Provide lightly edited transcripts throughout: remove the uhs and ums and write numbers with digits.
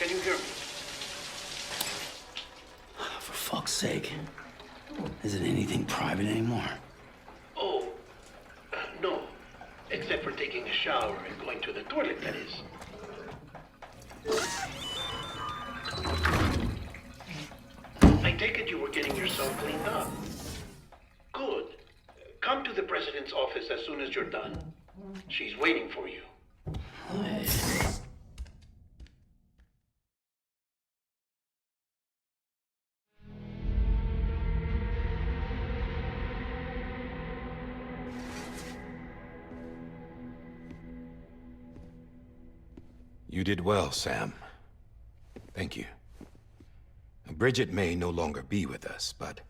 Can you hear me? For fuck's sake. Isn't anything private anymore? Oh, no. Except for taking a shower and going to the toilet, that is. I take it you were getting yourself cleaned up. Good. Come to the president's office as soon as you're done. She's waiting for you. You did well, Sam. Thank you. Bridget may no longer be with us, but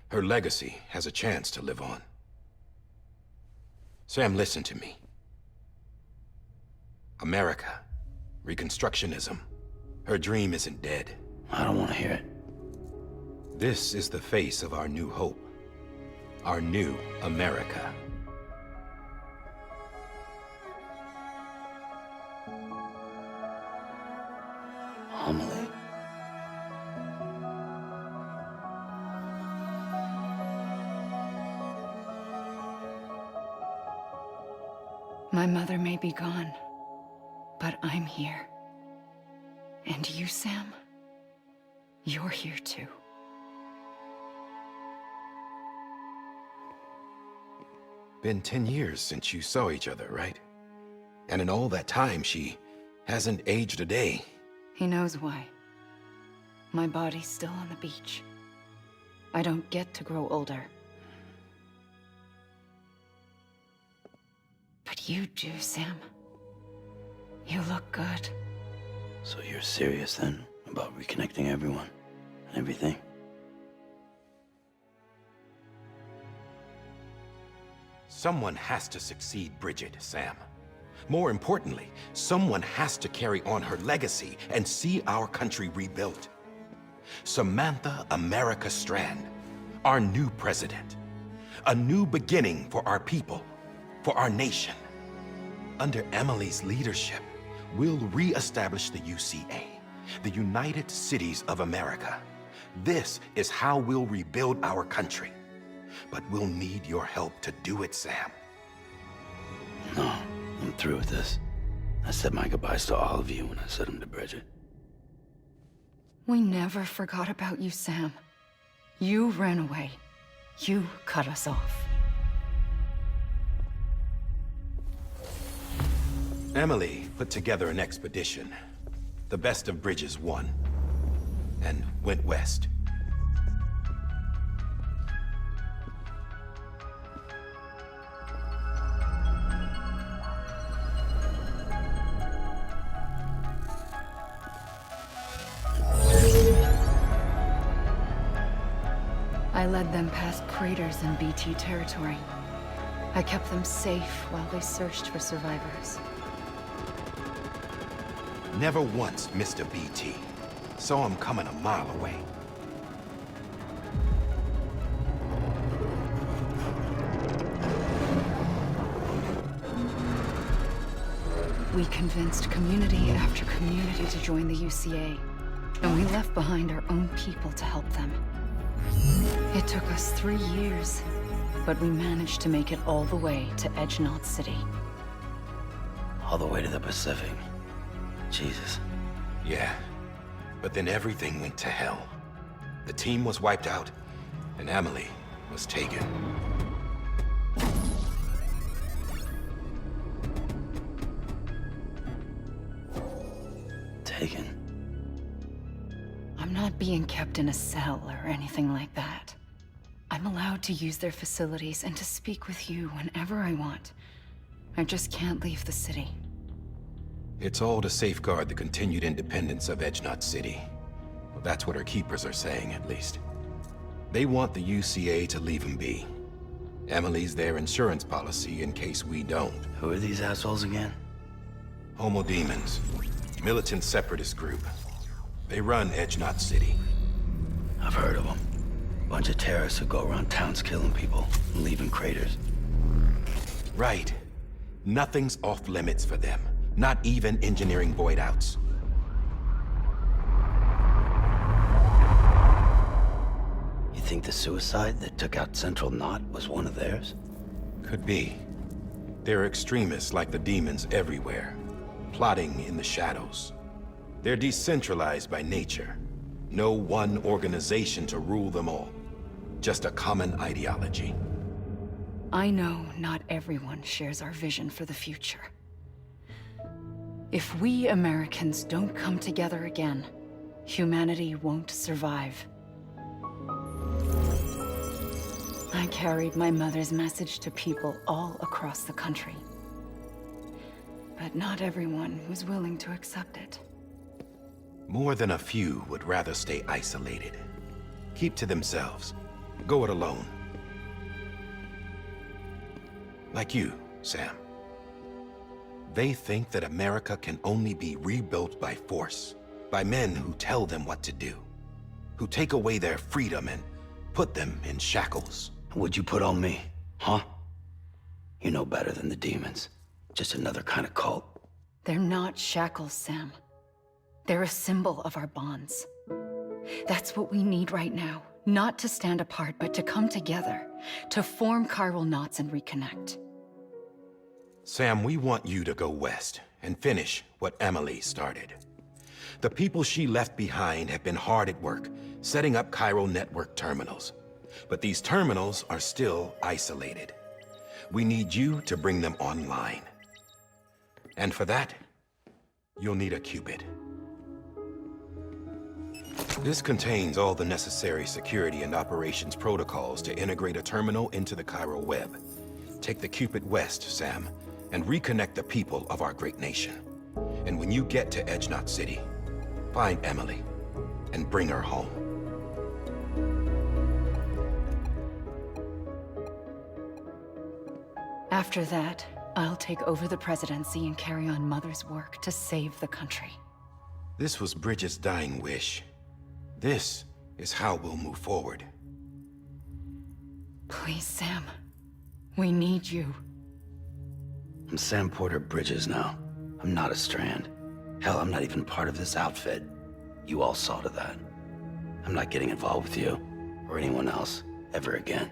her legacy has a chance to live on. Sam, listen to me. America, Reconstructionism, her dream isn't dead. I don't want to hear it. This is the face of our new hope. Our new America. Amelie. My mother may be gone, but I'm here. And you, Sam, you're here too. Been 10 years since you saw each other, right? And in all that time, she hasn't aged a day. He knows why. My body's still on the beach. I don't get to grow older. But you do, Sam. You look good. So you're serious then about reconnecting everyone and everything? Someone has to succeed Bridget, Sam. More importantly, someone has to carry on her legacy and see our country rebuilt. Samantha America Strand, our new president. A new beginning for our people, for our nation. Under Emily's leadership, we'll re-establish the UCA, the United Cities of America. This is how we'll rebuild our country. But we'll need your help to do it, Sam. No, I'm through with this. I said my goodbyes to all of you when I said them to Bridget. We never forgot about you, Sam. You ran away. You cut us off. Emily put together an expedition. The best of Bridges won, and went west. I led them past craters in BT territory. I kept them safe while they searched for survivors. Never once missed a BT. Saw him coming a mile away. We convinced community after community to join the UCA, and we left behind our own people to help them. It took us 3 years, but we managed to make it all the way to Edgenot City. All the way to the Pacific. Jesus. Yeah, but then everything went to hell. The team was wiped out, and Emily was taken. Taken? I'm not being kept in a cell or anything like that. I'm allowed to use their facilities and to speak with you whenever I want. I just can't leave the city. It's all to safeguard the continued independence of Edgenot City. Well, that's what our keepers are saying, at least. They want the UCA to leave him be. Emily's their insurance policy in case we don't. Who are these assholes again? Homo Demons. Militant separatist group. They run Edgenot City. I've heard of them. Bunch of terrorists who go around towns killing people and leaving craters. Right. Nothing's off limits for them. Not even engineering void outs. think the suicide that took out Central Knot was one of theirs? Could be. There are extremists like the demons everywhere, plotting in the shadows. They're decentralized by nature. No one organization to rule them all. Just a common ideology. I know not everyone shares our vision for the future. If we Americans don't come together again, humanity won't survive. I carried my mother's message to people all across the country. But not everyone was willing to accept it. More than a few would rather stay isolated. Keep to themselves. Go it alone. Like you, Sam. They think that America can only be rebuilt by force, by men who tell them what to do, who take away their freedom and put them in shackles. What'd you put on me, huh? You know better than the demons. Just another kind of cult. They're not shackles, Sam. They're a symbol of our bonds. That's what we need right now. Not to stand apart, but to come together. To form chiral knots and reconnect. Sam, we want you to go west and finish what Emily started. The people she left behind have been hard at work, setting up chiral network terminals. But these terminals are still isolated. We need you to bring them online. And for that, you'll need a Cupid. This contains all the necessary security and operations protocols to integrate a terminal into the chiral web. Take the Cupid west, Sam, and reconnect the people of our great nation. And when you get to Edge Knot City, find Emily and bring her home. After that, I'll take over the presidency and carry on Mother's work to save the country. This was Bridget's dying wish. This is how we'll move forward. Please, Sam. We need you. I'm Sam Porter Bridges now. I'm not a Strand. Hell, I'm not even part of this outfit. You all saw to that. I'm not getting involved with you, or anyone else, ever again.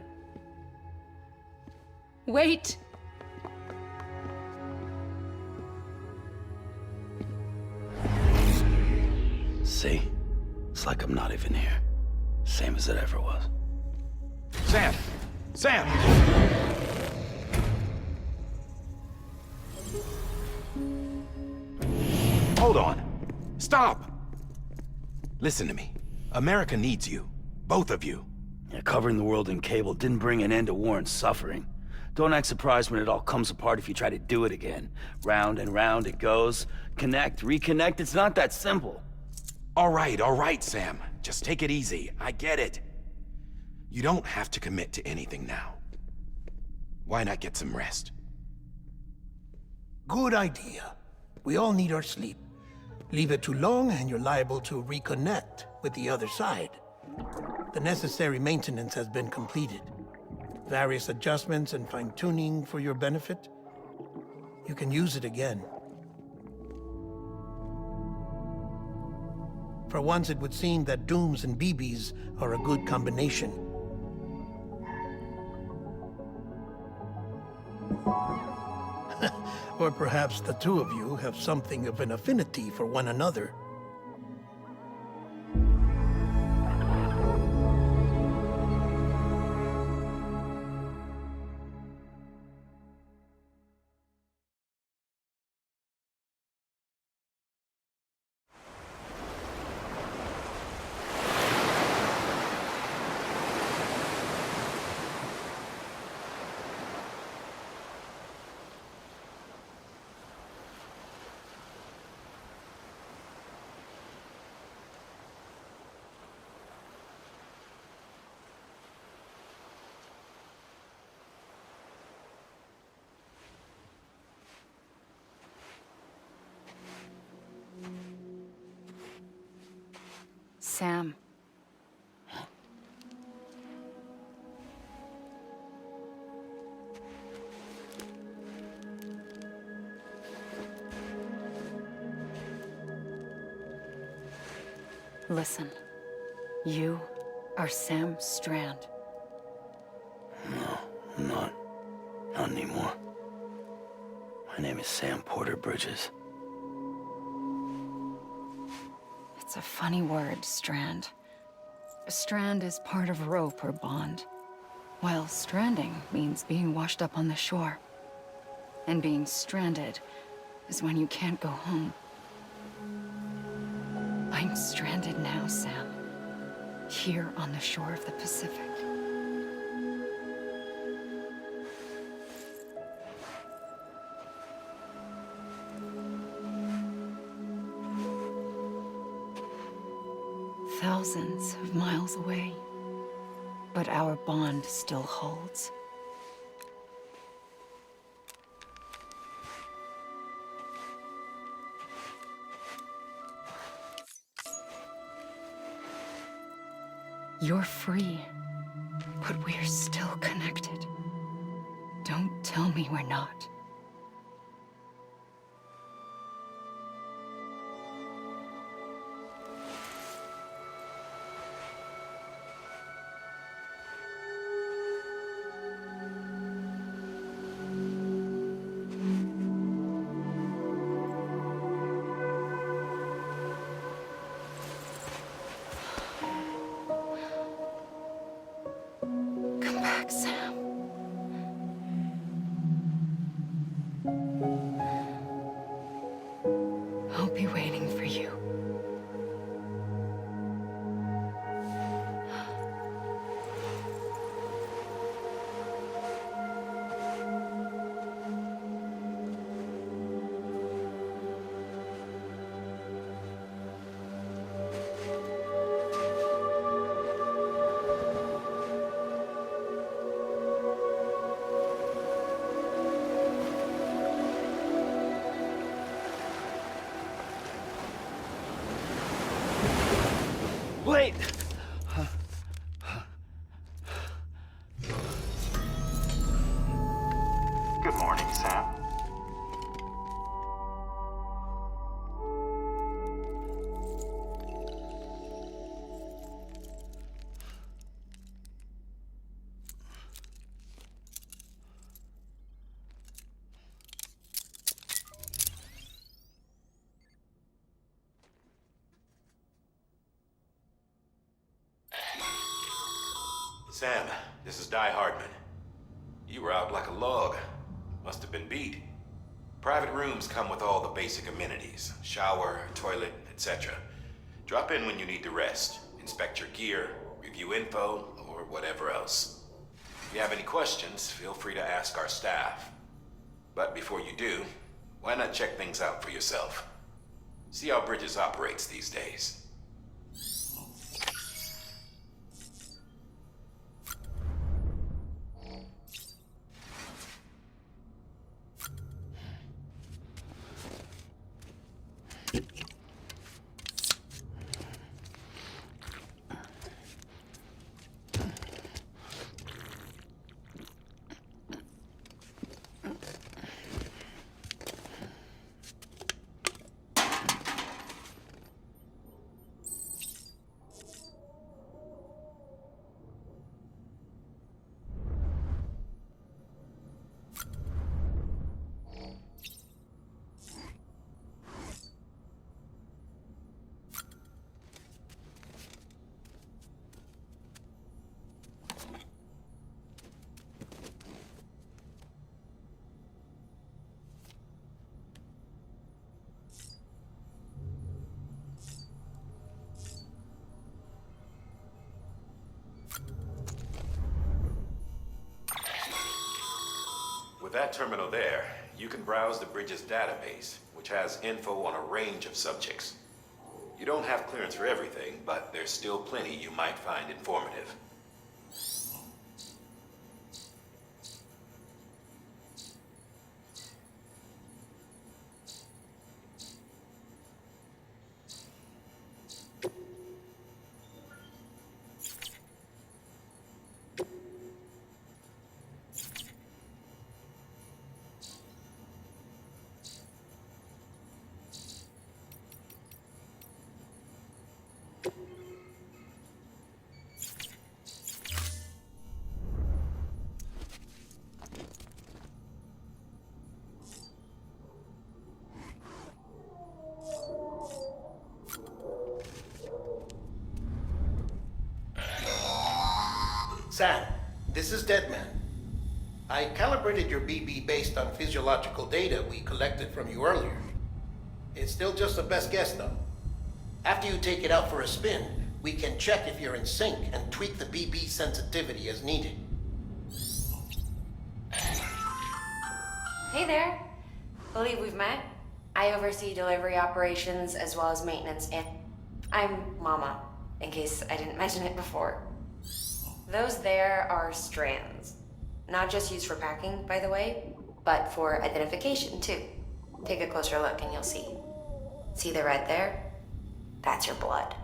Wait! See? It's like I'm not even here. Same as it ever was. Sam! Sam! Hold on. Stop! Listen to me. America needs you. Both of you. Yeah, covering the world in cable didn't bring an end to war and suffering. Don't act surprised when it all comes apart if you try to do it again. Round and round it goes. Connect, reconnect, it's not that simple. All right, Sam. Just take it easy. I get it. You don't have to commit to anything now. Why not get some rest? Good idea. We all need our sleep. Leave it too long and you're liable to reconnect with the other side. The necessary maintenance has been completed. Various adjustments and fine-tuning for your benefit. You can use it again. For once, it would seem that Dooms and BBs are a good combination. Or perhaps the two of you have something of an affinity for one another. Sam. Listen, you are Sam Strand. No, I'm not. Not anymore. My name is Sam Porter Bridges. It's a funny word, Strand. A strand is part of rope or bond, while stranding means being washed up on the shore. And being stranded is when you can't go home. I'm stranded now, Sam. Here on the shore of the Pacific. Thousands of miles away, but our bond still holds. You're free, but we're still connected. Don't tell me we're not. Come back, Sam. I'll be waiting for you. Wait! Good morning, Sam. Sam, this is Di Hardman. You were out like a log. Must have been beat. Private rooms come with all the basic amenities. Shower, toilet, etc. Drop in when you need to rest. Inspect your gear, review info, or whatever else. If you have any questions, feel free to ask our staff. But before you do, why not check things out for yourself? See how Bridges operates these days. With that terminal there, you can browse the Bridges database, which has info on a range of subjects. You don't have clearance for everything, but there's still plenty you might find informative. Sam, this is Deadman. I calibrated your BB based on physiological data we collected from you earlier. It's still just a best guess, though. After you take it out for a spin, we can check if you're in sync and tweak the BB sensitivity as needed. Hey there. Believe we've met. I oversee delivery operations as well as maintenance, and I'm Mama, in case I didn't mention it before. Those there are strands. Not just used for packing, by the way, but for identification, too. Take a closer look and you'll see. See the red there? That's your blood.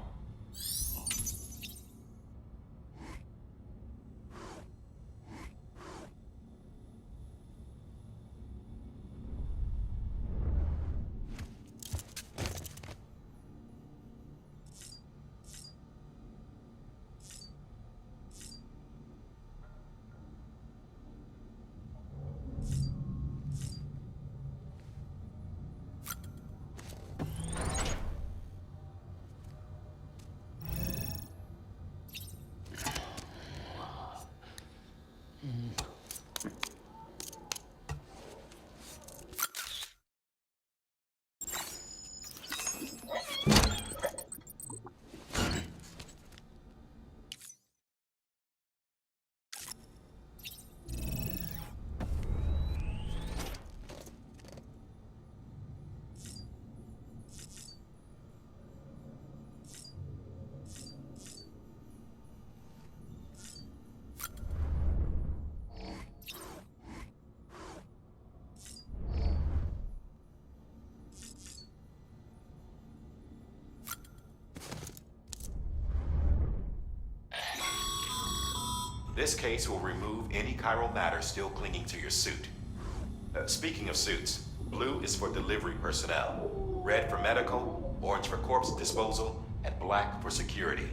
This case will remove any chiral matter still clinging to your suit. Speaking of suits, blue is for delivery personnel, red for medical, orange for corpse disposal, and black for security.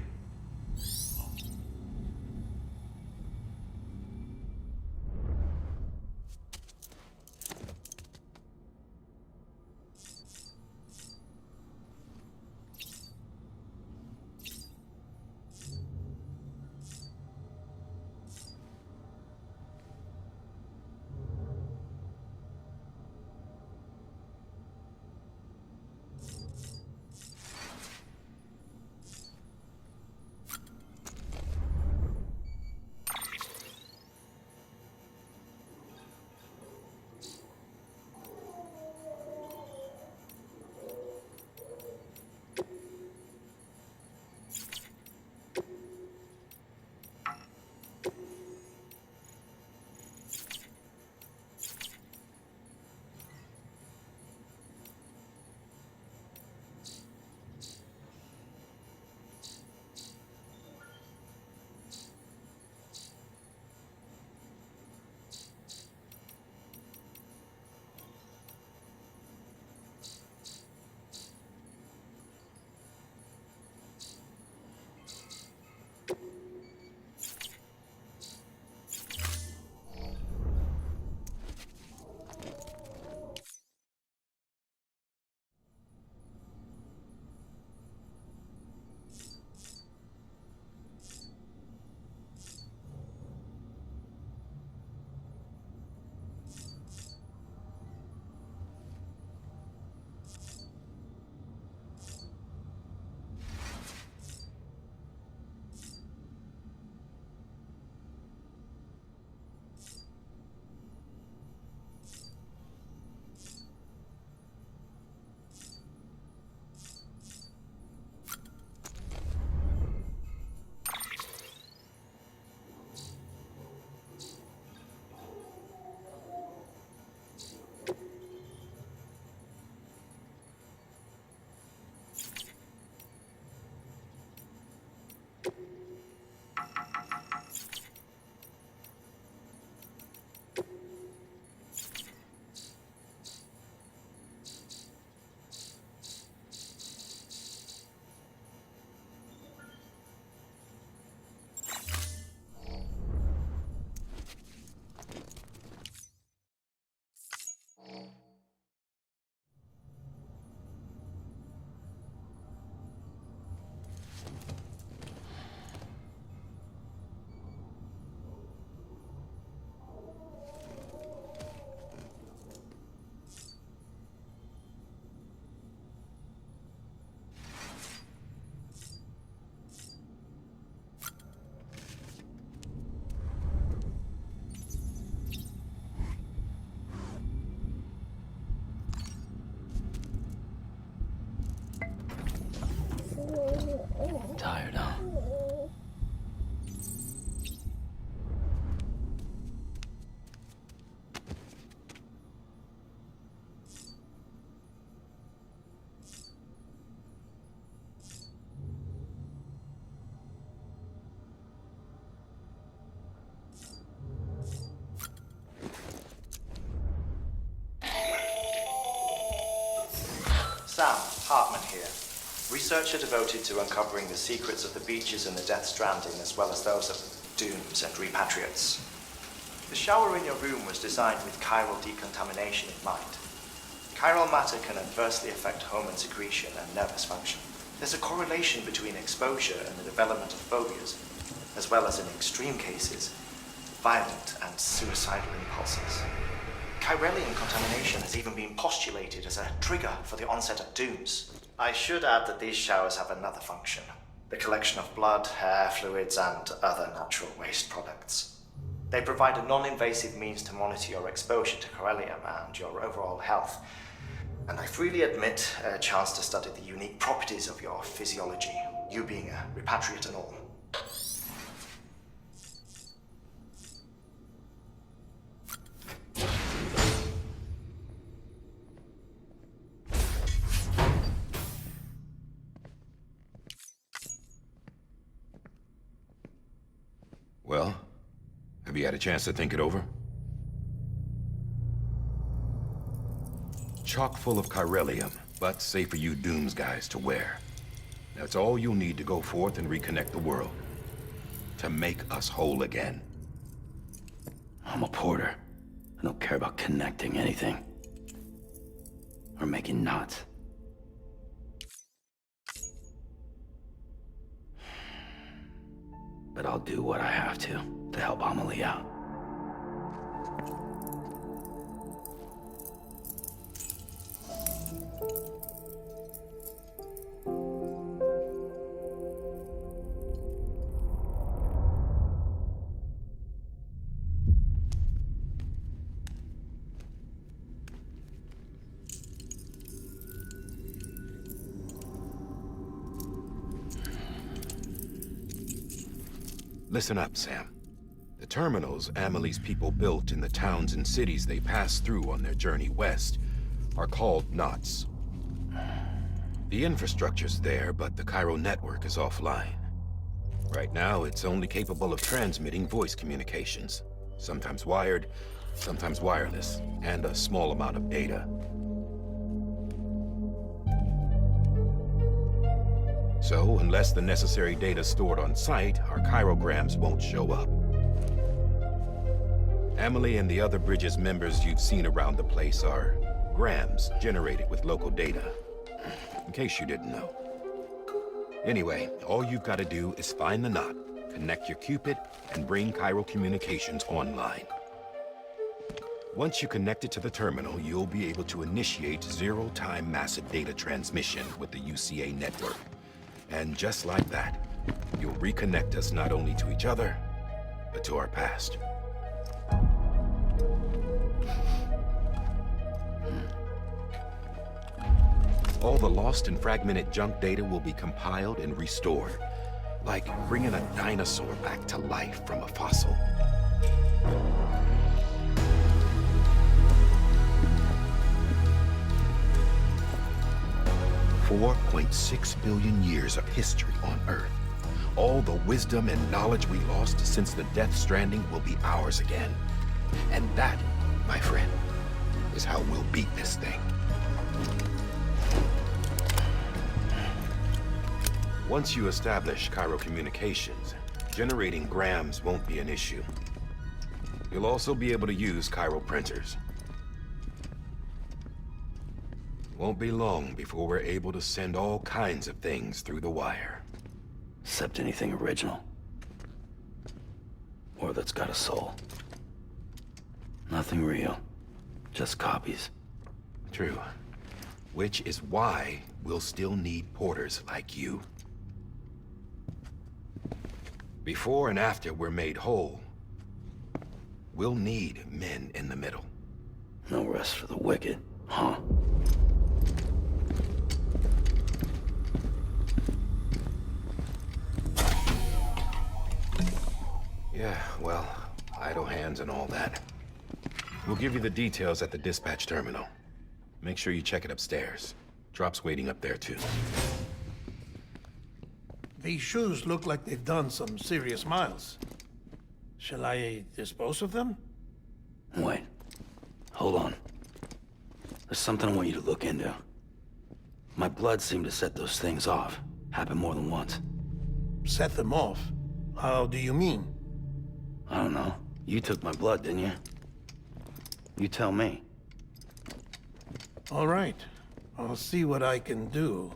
Tired, huh? Sam, Hartman here. Researcher devoted to uncovering the secrets of the beaches and the Death Stranding, as well as those of dooms and repatriates. The shower in your room was designed with chiral decontamination in mind. Chiral matter can adversely affect hormone secretion and nervous function. There's a correlation between exposure and the development of phobias, as well as in extreme cases, violent and suicidal impulses. Chiralian contamination has even been postulated as a trigger for the onset of dooms. I should add that these showers have another function: the collection of blood, hair, fluids, and other natural waste products. They provide a non-invasive means to monitor your exposure to chiralium and your overall health. And I freely admit a chance to study the unique properties of your physiology, you being a repatriate and all. Well, have you had a chance to think it over? Chock full of chiralium, but safe for you Dooms guys to wear. That's all you'll need to go forth and reconnect the world. To make us whole again. I'm a porter. I don't care about connecting anything. Or making knots. But I'll do what I have to help Amelie out. Listen up, Sam. The terminals Amelie's people built in the towns and cities they passed through on their journey west are called knots. The infrastructure's there, but the Cairo network is offline. Right now, it's only capable of transmitting voice communications, sometimes wired, sometimes wireless, and a small amount of data. So, unless the necessary data's stored on site, our chirograms won't show up. Amelie and the other Bridges members you've seen around the place are grams generated with local data, in case you didn't know. Anyway, all you've got to do is find the knot, connect your Cupid, and bring Cairo communications online. Once you connect it to the terminal, you'll be able to initiate zero-time massive data transmission with the UCA network. And just like that, you'll reconnect us not only to each other, but to our past. All the lost and fragmented junk data will be compiled and restored, like bringing a dinosaur back to life from a fossil. $4.6 billion years of history on Earth. All the wisdom and knowledge we lost since the Death Stranding will be ours again. And that, my friend, is how we'll beat this thing. Once you establish Cairo communications, generating grams won't be an issue. You'll also be able to use Cairo printers. Won't be long before we're able to send all kinds of things through the wire. Except anything original. Or that's got a soul. Nothing real. Just copies. True. Which is why we'll still need porters like you. Before and after we're made whole, we'll need men in the middle. No rest for the wicked, huh? Yeah, well, idle hands and all that. We'll give you the details at the dispatch terminal. Make sure you check it upstairs. Drop's waiting up there, too. These shoes look like they've done some serious miles. Shall I dispose of them? Wait. Hold on. There's something I want you to look into. My blood seemed to set those things off. Happened more than once. Set them off? How do you mean? I don't know. You took my blood, didn't you? You tell me. All right. I'll see what I can do.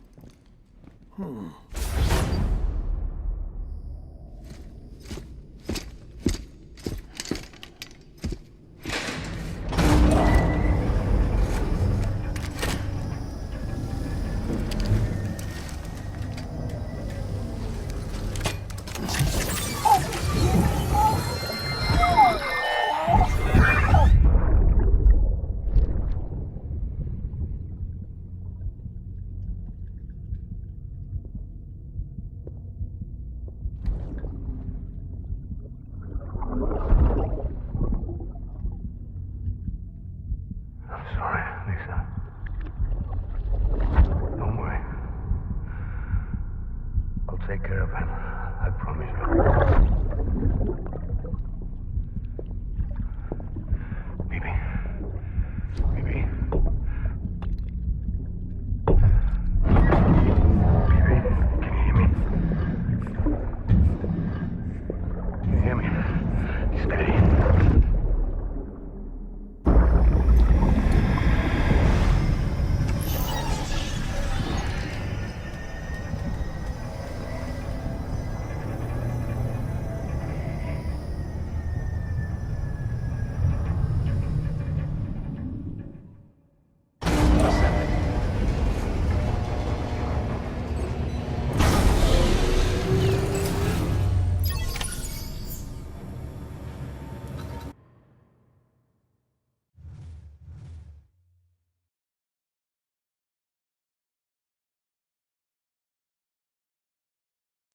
I'm sorry, Lisa. Don't worry. I'll take care of him. I promise you.